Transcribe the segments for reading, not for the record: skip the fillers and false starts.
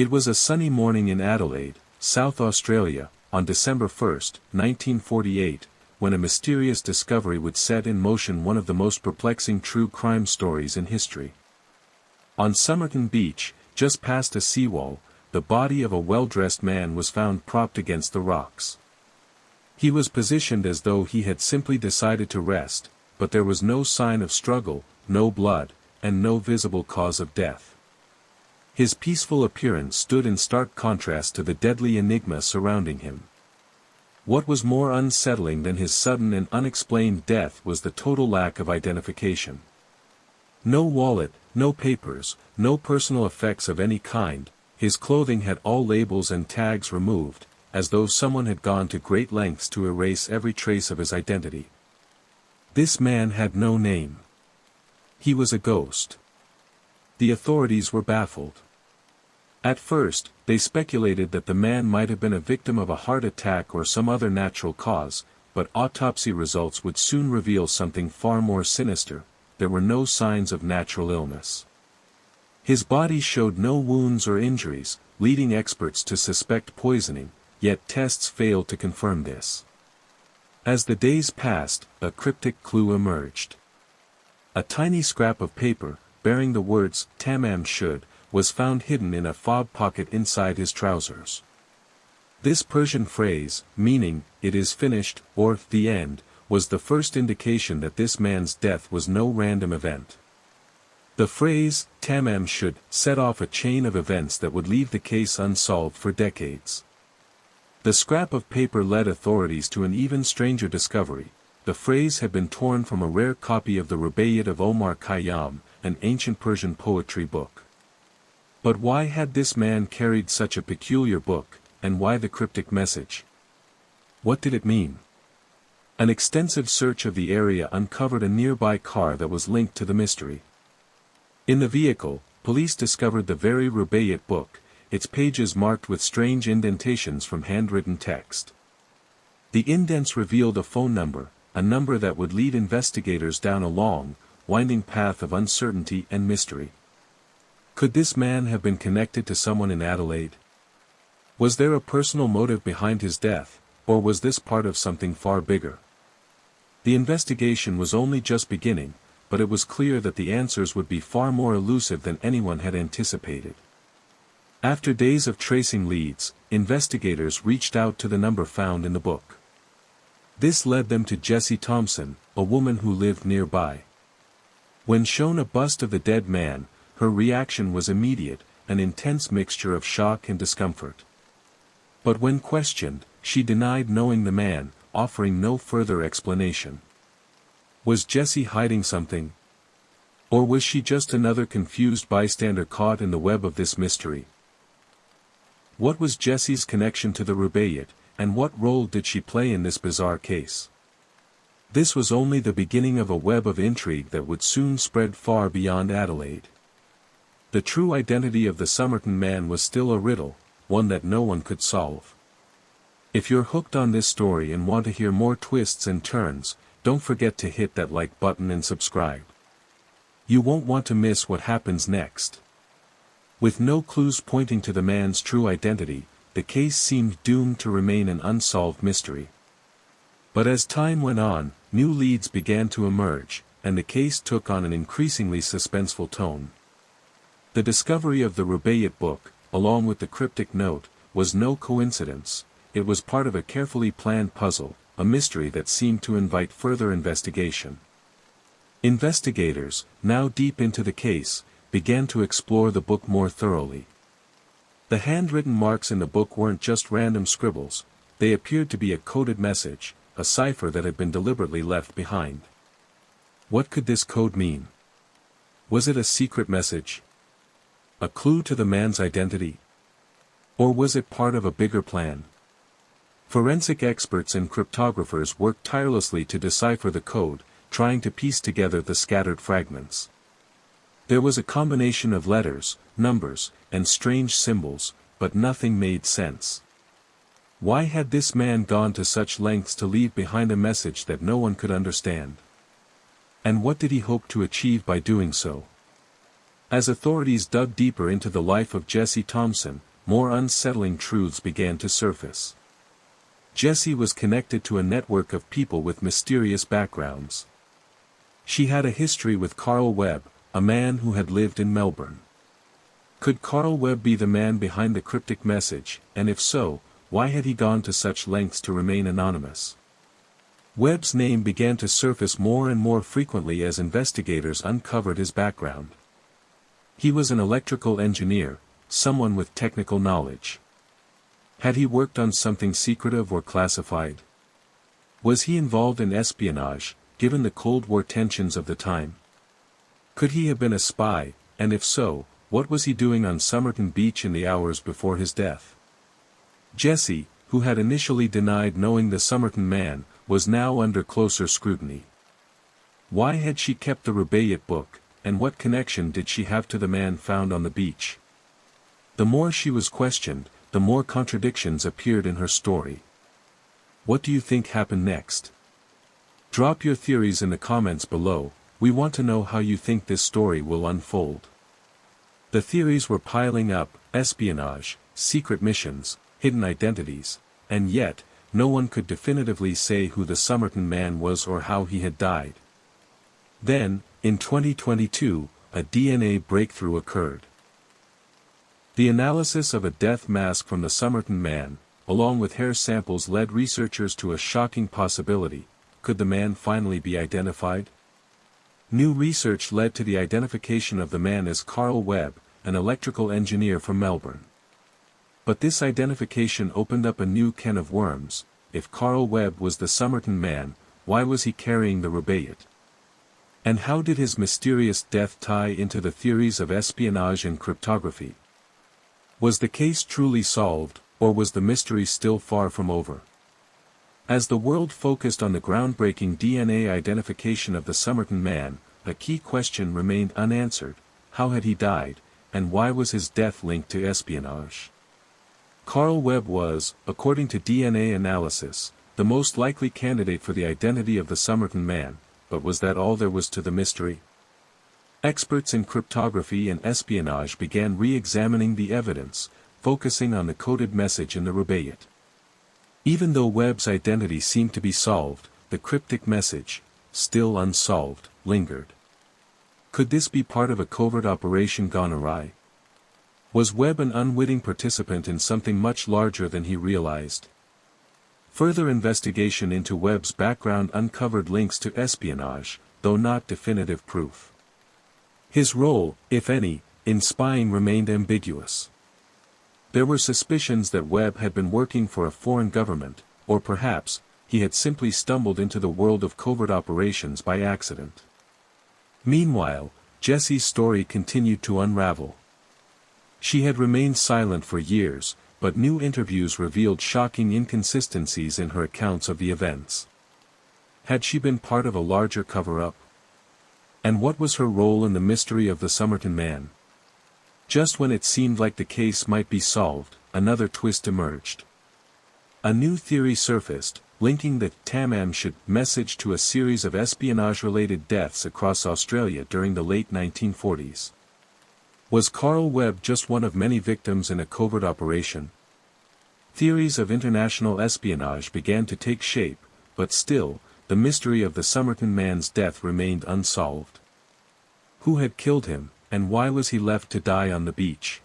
It was a sunny morning in Adelaide, South Australia, on December 1, 1948, when a mysterious discovery would set in motion one of the most perplexing true crime stories in history. On Somerton Beach, just past a seawall, the body of a well-dressed man was found propped against the rocks. He was positioned as though he had simply decided to rest, but there was no sign of struggle, no blood, and no visible cause of death. His peaceful appearance stood in stark contrast to the deadly enigma surrounding him. What was more unsettling than his sudden and unexplained death was the total lack of identification. No wallet, no papers, no personal effects of any kind. His clothing had all labels and tags removed, as though someone had gone to great lengths to erase every trace of his identity. This man had no name. He was a ghost. The authorities were baffled. At first, they speculated that the man might have been a victim of a heart attack or some other natural cause, but autopsy results would soon reveal something far more sinister. There were no signs of natural illness. His body showed no wounds or injuries, leading experts to suspect poisoning, yet tests failed to confirm this. As the days passed, a cryptic clue emerged. A tiny scrap of paper, bearing the words, Tamám Shud, was found hidden in a fob pocket inside his trousers. This Persian phrase, meaning, "it is finished," or "the end," was the first indication that this man's death was no random event. The phrase, Tamám Shud, set off a chain of events that would leave the case unsolved for decades. The scrap of paper led authorities to an even stranger discovery. The phrase had been torn from a rare copy of the Rubaiyat of Omar Khayyam, an ancient Persian poetry book. But why had this man carried such a peculiar book, and why the cryptic message? What did it mean? An extensive search of the area uncovered a nearby car that was linked to the mystery. In the vehicle, police discovered the very Rubaiyat book, its pages marked with strange indentations from handwritten text. The indents revealed a phone number, a number that would lead investigators down a long, winding path of uncertainty and mystery. Could this man have been connected to someone in Adelaide? Was there a personal motive behind his death, or was this part of something far bigger? The investigation was only just beginning, but it was clear that the answers would be far more elusive than anyone had anticipated. After days of tracing leads, investigators reached out to the number found in the book. This led them to Jessie Thompson, a woman who lived nearby. When shown a bust of the dead man, her reaction was immediate, an intense mixture of shock and discomfort. But when questioned, she denied knowing the man, offering no further explanation. Was Jessie hiding something? Or was she just another confused bystander caught in the web of this mystery? What was Jessie's connection to the Rubaiyat, and what role did she play in this bizarre case? This was only the beginning of a web of intrigue that would soon spread far beyond Adelaide. The true identity of the Somerton man was still a riddle, one that no one could solve. If you're hooked on this story and want to hear more twists and turns, don't forget to hit that like button and subscribe. You won't want to miss what happens next. With no clues pointing to the man's true identity, the case seemed doomed to remain an unsolved mystery. But as time went on, new leads began to emerge, and the case took on an increasingly suspenseful tone. The discovery of the Rubaiyat book, along with the cryptic note, was no coincidence. It was part of a carefully planned puzzle, a mystery that seemed to invite further investigation. Investigators, now deep into the case, began to explore the book more thoroughly. The handwritten marks in the book weren't just random scribbles, they appeared to be a coded message, a cipher that had been deliberately left behind. What could this code mean? Was it a secret message? A clue to the man's identity? Or was it part of a bigger plan? Forensic experts and cryptographers worked tirelessly to decipher the code, trying to piece together the scattered fragments. There was a combination of letters, numbers, and strange symbols, but nothing made sense. Why had this man gone to such lengths to leave behind a message that no one could understand? And what did he hope to achieve by doing so? As authorities dug deeper into the life of Jessie Thompson, more unsettling truths began to surface. Jessie was connected to a network of people with mysterious backgrounds. She had a history with Carl Webb, a man who had lived in Melbourne. Could Carl Webb be the man behind the cryptic message, and if so, why had he gone to such lengths to remain anonymous? Webb's name began to surface more and more frequently as investigators uncovered his background. He was an electrical engineer, someone with technical knowledge. Had he worked on something secretive or classified? Was he involved in espionage, given the Cold War tensions of the time? Could he have been a spy, and if so, what was he doing on Somerton Beach in the hours before his death? Jessie, who had initially denied knowing the Somerton Man, was now under closer scrutiny. Why had she kept the Rubaiyat book, and what connection did she have to the man found on the beach? The more she was questioned, the more contradictions appeared in her story. What do you think happened next? Drop your theories in the comments below. We want to know how you think this story will unfold. The theories were piling up: espionage, secret missions, hidden identities, and yet, no one could definitively say who the Somerton Man was or how he had died. Then, in 2022, a DNA breakthrough occurred. The analysis of a death mask from the Somerton Man, along with hair samples, led researchers to a shocking possibility: could the man finally be identified? New research led to the identification of the man as Carl Webb, an electrical engineer from Melbourne. But this identification opened up a new can of worms. If Carl Webb was the Somerton Man, why was he carrying the Rubaiyat? And how did his mysterious death tie into the theories of espionage and cryptography? Was the case truly solved, or was the mystery still far from over? As the world focused on the groundbreaking DNA identification of the Somerton Man, a key question remained unanswered: how had he died, and why was his death linked to espionage? Carl Webb was, according to DNA analysis, the most likely candidate for the identity of the Somerton Man, but was that all there was to the mystery? Experts in cryptography and espionage began re-examining the evidence, focusing on the coded message in the Rubaiyat. Even though Webb's identity seemed to be solved, the cryptic message, still unsolved, lingered. Could this be part of a covert operation gone awry? Was Webb an unwitting participant in something much larger than he realized? Further investigation into Webb's background uncovered links to espionage, though not definitive proof. His role, if any, in spying remained ambiguous. There were suspicions that Webb had been working for a foreign government, or perhaps, he had simply stumbled into the world of covert operations by accident. Meanwhile, Jessie's story continued to unravel. She had remained silent for years, but new interviews revealed shocking inconsistencies in her accounts of the events. Had she been part of a larger cover-up? And what was her role in the mystery of the Somerton Man? Just when it seemed like the case might be solved, another twist emerged. A new theory surfaced, linking the Tamám Shud message to a series of espionage-related deaths across Australia during the late 1940s. Was Carl Webb just one of many victims in a covert operation? Theories of international espionage began to take shape, but still, the mystery of the Somerton Man's death remained unsolved. Who had killed him, and why was he left to die on the beach?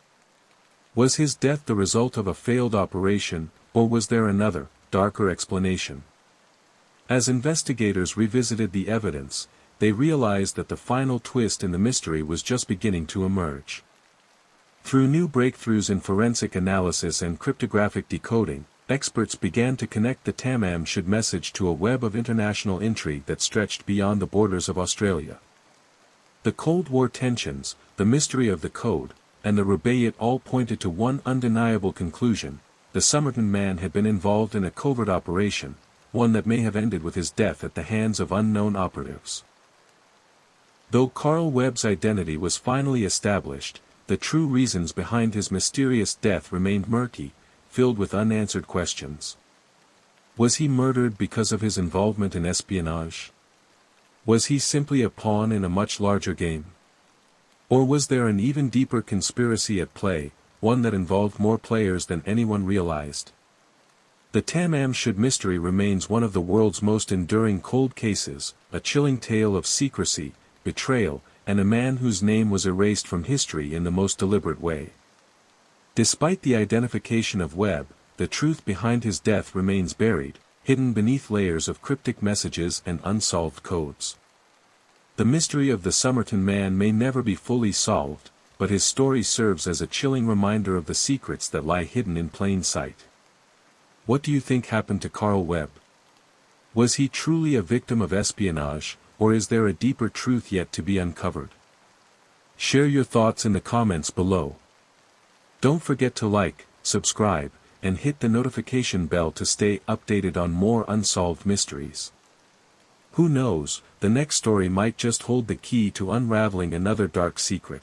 Was his death the result of a failed operation, or was there another, darker explanation? As investigators revisited the evidence, they realized that the final twist in the mystery was just beginning to emerge. Through new breakthroughs in forensic analysis and cryptographic decoding, experts began to connect the Tamám Shud message to a web of international intrigue that stretched beyond the borders of Australia. The Cold War tensions, the mystery of the code, and the Rubaiyat all pointed to one undeniable conclusion: the Somerton Man had been involved in a covert operation, one that may have ended with his death at the hands of unknown operatives. Though Carl Webb's identity was finally established, the true reasons behind his mysterious death remained murky, filled with unanswered questions. Was he murdered because of his involvement in espionage? Was he simply a pawn in a much larger game? Or was there an even deeper conspiracy at play, one that involved more players than anyone realized. The Tamám Shud mystery remains one of the world's most enduring cold cases, a chilling tale of secrecy, betrayal, and a man whose name was erased from history in the most deliberate way. Despite the identification of Webb, the truth behind his death remains buried, hidden beneath layers of cryptic messages and unsolved codes. The mystery of the Somerton Man may never be fully solved, but his story serves as a chilling reminder of the secrets that lie hidden in plain sight. What do you think happened to Carl Webb? Was he truly a victim of espionage, or is there a deeper truth yet to be uncovered? Share your thoughts in the comments below. Don't forget to like, subscribe, and hit the notification bell to stay updated on more unsolved mysteries. Who knows, the next story might just hold the key to unraveling another dark secret.